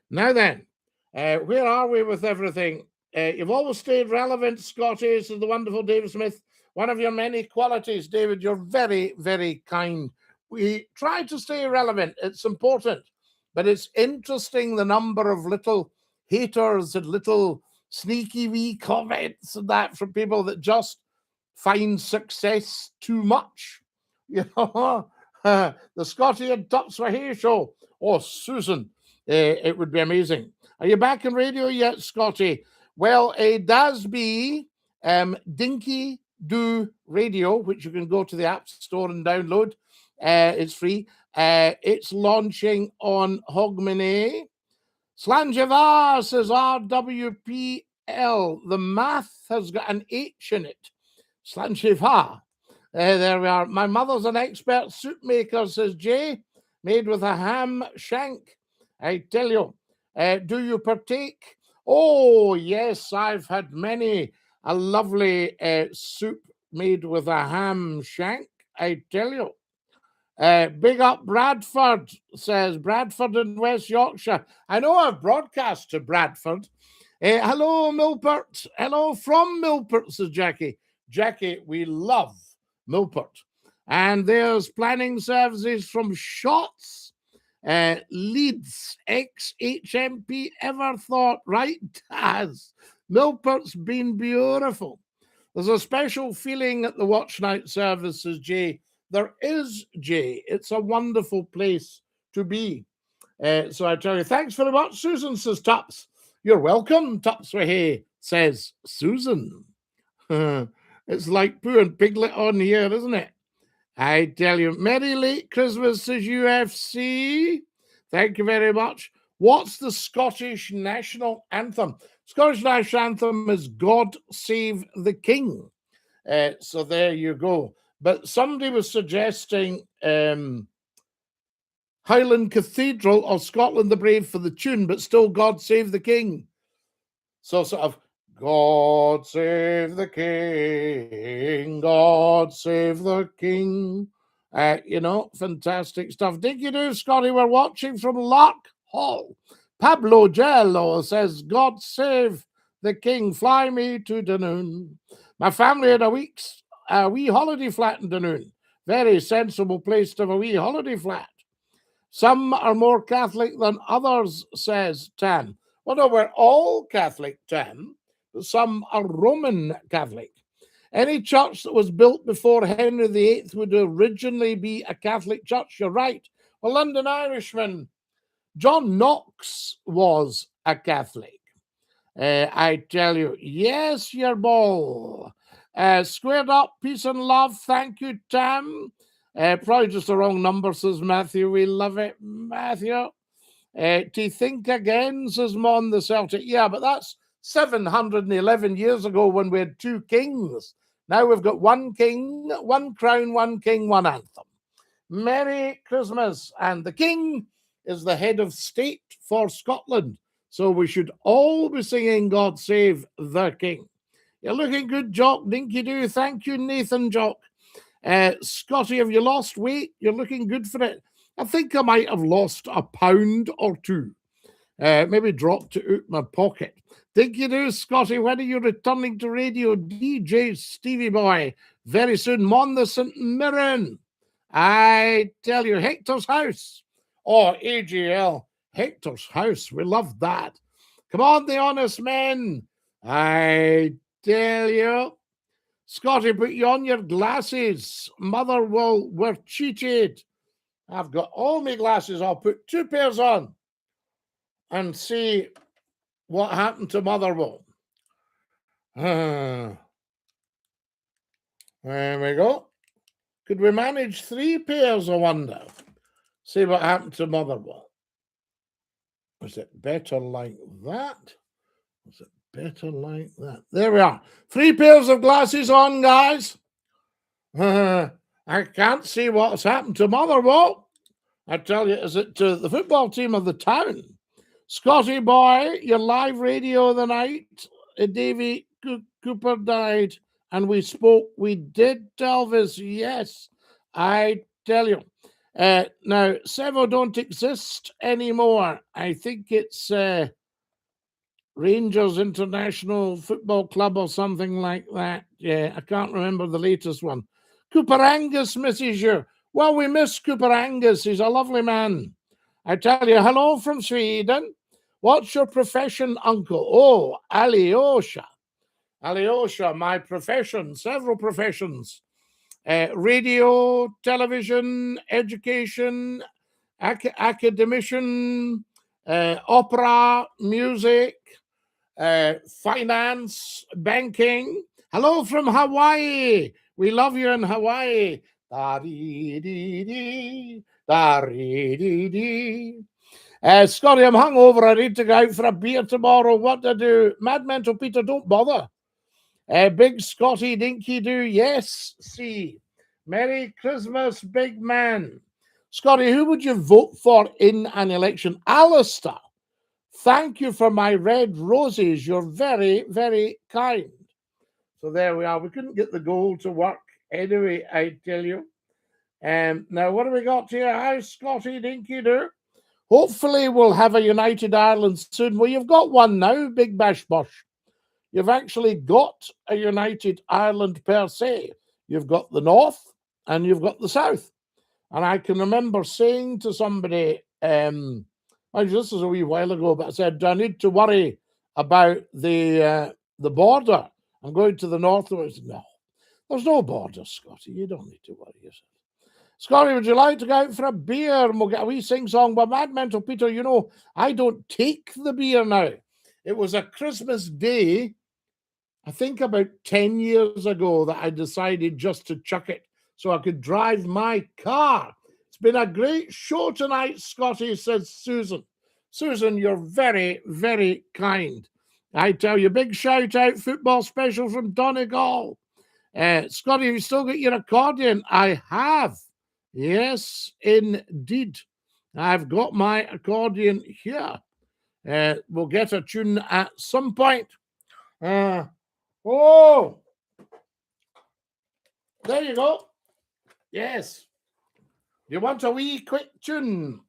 Speaker 1: Now then, where are we with everything? You've always stayed relevant, Scottie. This is the wonderful David Smith. One of your many qualities, David. You're very, very kind. we try to stay relevant. It's important, but it's interesting the number of little haters and little sneaky wee comments and that from people that just find success too much. You know, the Scottie and Tupswahey show. Oh, Susan, it would be amazing. Are you back in radio yet, Scottie? Well, it does be DINKY-DOO Radio, which you can go to the App Store and download. It's free. It's launching on Hogmanay. Slanjava says RWPL. The math has got an H in it. Slanjava. There we are. My mother's an expert soup maker, says Jay, made with a ham shank. I tell you, do you partake? Oh, yes, I've had many a lovely soup made with a ham shank. I tell you. Big up Bradford, says Bradford in West Yorkshire. I know I've broadcast to Bradford. Hello, Milpert. Hello from Milpert, says Jackie. Jackie, we love Milpert. And there's planning services from Shotts, Leeds, ex-HMP Everthought, right, Taz? Milpert's been beautiful. There's a special feeling at the watch night services, Jay. There is, Jay. It's a wonderful place to be. So I tell you, thanks very much, Susan, says Tups. You're welcome, Tupswahey, says Susan. It's like putting Piglet on here, isn't it? I tell you, Merry Late Christmas, says UFC. Thank you very much. What's the Scottish national anthem? Scottish national anthem is God Save the King. So there you go. But somebody was suggesting Highland Cathedral of Scotland the Brave for the tune, but still God Save the King. So sort of, God save the king, God save the king. You know, fantastic stuff. DINKY-DOO, Scottie, we're watching from Lark Hall. Pablo Jello says, God save the king, fly me to Dunoon. My family had a wee holiday flat in Dunoon. Very sensible place to have a wee holiday flat. Some are more Catholic than others, says Tam. Well, no, we're all Catholic, Tam. Some are Roman Catholic. Any church that was built before Henry VIII would originally be a Catholic church. You're right. A London Irishman, John Knox, was a Catholic. I tell you, yes, your ball. Squared up, peace and love. Thank you, Tam. Probably just the wrong number, says Matthew. We love it, Matthew. To think again, says Mon the Celtic. Yeah, but that's 711 years ago when we had two kings. Now we've got one king, one crown, one king, one anthem. Merry Christmas. And the king is the head of state for Scotland. So we should all be singing God Save the King. You're looking good, Jock. DINKY-DOO. Thank you, Nathan Jock. Scottie, have you lost weight? You're looking good for it. I think I might have lost a pound or two. Maybe dropped it out my pocket. DINKY-DOO, Scottie, when are you returning to radio? DJ Stevie Boy. Very soon. Mon the St. Mirren. I tell you, Hector's house. Oh, AGL. Hector's house. We love that. Come on, the honest men. I tell you. Scottie, put you on your glasses. Motherwell, we're cheated. I've got all my glasses. I'll put 2 pairs on and see what happened to Motherwell. There we go. Could we manage 3 pairs, I wonder? See what happened to Motherwell. Was it better like that? Was it better like that? There we are. 3 pairs of glasses on, guys. I can't see what's happened to Motherwell. I tell you, is it to the football team of the town? Scottie boy, your live radio the night. Davy Cooper died, and we spoke. We did, Elvis. Yes, I tell you. Now, Sevo don't exist anymore. I think it's Rangers International Football Club or something like that. Yeah, I can't remember the latest one. Cooper Angus misses you. Well, we miss Cooper Angus. He's a lovely man. I tell you, hello from Sweden. What's your profession, uncle? Oh, Alyosha. Alyosha, my profession, several professions. Radio, television, education, academician, opera, music, finance, banking. Hello from Hawaii. We love you in Hawaii. Da-dee-dee-dee, da-dee-dee-dee. Scottie, I'm hungover. I need to go out for a beer tomorrow. What to do? Mad Mental Peter, don't bother. Big Scottie Dinky-Doo, yes, see. Merry Christmas, big man. Scottie, who would you vote for in an election? Alistair, thank you for my red roses. You're very, very kind. So there we are. We couldn't get the goal to work anyway, I tell you. Now, what have we got here? Hi, Scottie Dinky-Doo. Hopefully, we'll have a United Ireland soon. Well, you've got one now, Big Bash Bosh. You've actually got a United Ireland per se. You've got the North and you've got the South. And I can remember saying to somebody, this is a wee while ago, but I said, do I need to worry about the border? I'm going to the North. I said, no, there's no border, Scottie. You don't need to worry yourself. Scottie, would you like to go out for a beer? And we'll get a wee sing-song. But Mad Mental Peter, you know, I don't take the beer now. It was a Christmas day, I think about 10 years ago, that I decided just to chuck it so I could drive my car. It's been a great show tonight, Scottie, says Susan. Susan, you're very, very kind. I tell you, big shout out, football special from Donegal. Scottie, have you still got your accordion? I have. Yes, indeed. I've got my accordion here. We'll get a tune at some point. Oh, there you go. Yes. You want a wee quick tune?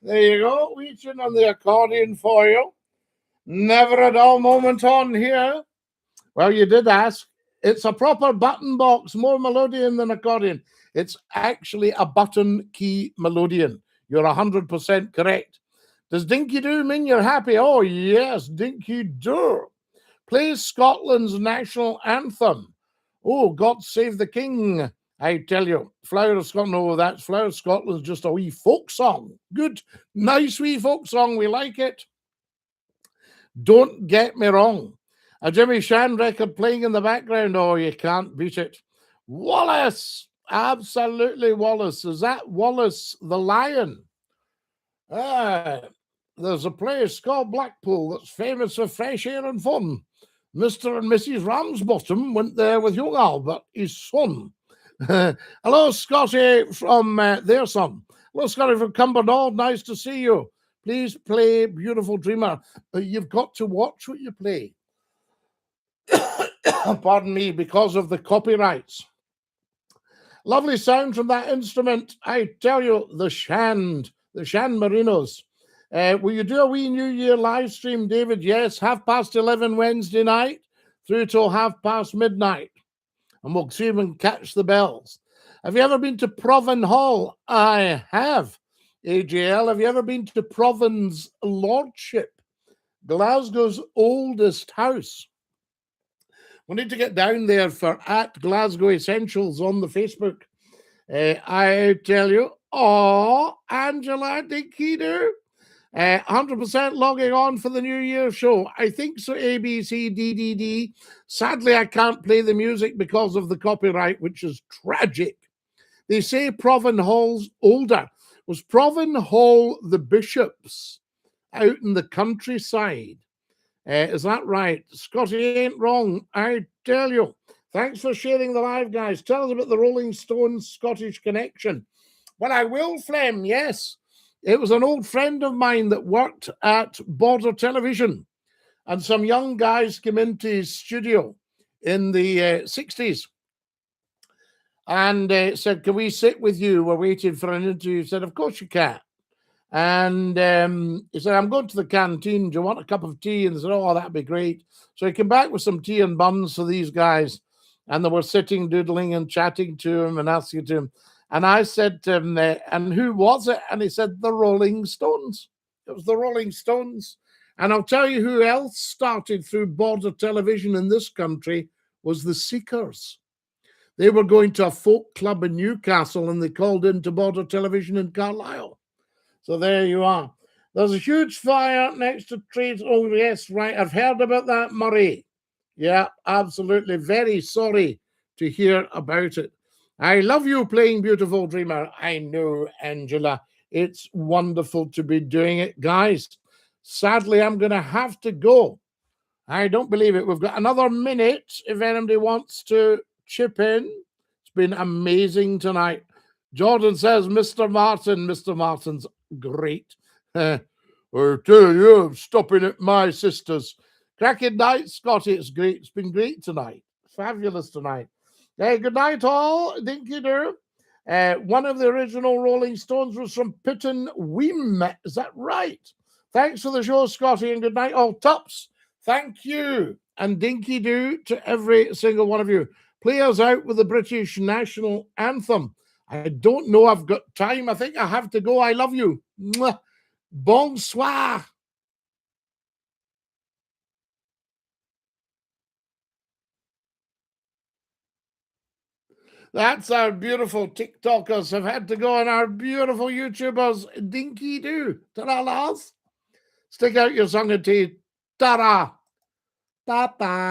Speaker 1: There you go, reaching on the accordion for you. Never a dull moment on here. Well, you did ask. It's a proper button box, more melodeon than accordion. It's actually a button key melodeon. You're 100% correct. Does Dinky-Doo mean you're happy? Oh, yes, Dinky-Doo. Plays Scotland's national anthem. Oh, God Save the King. I tell you, Flower of Scotland, oh, that's Flower of Scotland's just a wee folk song. Good, nice wee folk song. We like it. Don't get me wrong. A Jimmy Shan record playing in the background. Oh, you can't beat it. Wallace. Absolutely Wallace. Is that Wallace the Lion? There's a place called Blackpool that's famous for fresh air and fun. Mr. and Mrs. Ramsbottom went there with young Albert, his son. Hello, Scottie from their son. Hello, Scottie from Cumbernauld. Nice to see you. Please play Beautiful Dreamer. You've got to watch what you play. Pardon me, because of the copyrights. Lovely sound from that instrument. I tell you, the Shan Marinos. Will you do a wee New Year live stream, David? Yes, 11:30 Wednesday night through till midnight midnight. And we'll see if we can catch the bells. Have you ever been to Provan Hall? I have. AJL, have you ever been to Provan's Lordship? Glasgow's oldest house. We need to get down there for at Glasgow Essentials on the Facebook. I tell you, Angela Dinky-Doo. 100% logging on for the New Year show. I think so, ABCDDD. Sadly, I can't play the music because of the copyright, which is tragic. They say Provan Hall's older. Was Provan Hall the bishops out in the countryside? Is that right? Scottie ain't wrong, I tell you. Thanks for sharing the live, guys. Tell us about the Rolling Stones Scottish connection. Well, I will, Flem, yes. It was an old friend of mine that worked at Border Television, and some young guys came into his studio in the 60s and said, can we sit with you? We're waiting for an interview. He said, of course you can. And he said, I'm going to the canteen. Do you want a cup of tea? And they said, oh, that'd be great. So he came back with some tea and buns for these guys. And they were sitting, doodling and chatting to him and asking to him. And I said to him, and who was it? And he said, the Rolling Stones. It was the Rolling Stones. And I'll tell you who else started through Border Television in this country was the Seekers. They were going to a folk club in Newcastle and they called into Border Television in Carlisle. So there you are. There's a huge fire next to trees. Oh, yes, right. I've heard about that, Murray. Yeah, absolutely. Very sorry to hear about it. I love you playing Beautiful Dreamer. I know, Angela. It's wonderful to be doing it, guys. Sadly, I'm going to have to go. I don't believe it. We've got another minute if anybody wants to chip in. It's been amazing tonight. Jordan says, Mr. Martin. Mr. Martin's great. I tell you, I'm stopping at my sister's. Cracking night, Scottie. It's great. It's been great tonight. Fabulous tonight. Hey, good night, all. Dinky-Doo. One of the original Rolling Stones was from Pitton Weem. Is that right? Thanks for the show, Scottie, and good night, all. Tups, thank you. And Dinky-Doo to every single one of you. Play us out with the British National Anthem. I don't know I've got time. I think I have to go. I love you. Mwah. Bonsoir. That's our beautiful TikTokers have had to go, and our beautiful YouTubers, Dinky-Doo. Ta-ra, lads. Stick out your song of tea. Ta-ra. Bye-bye.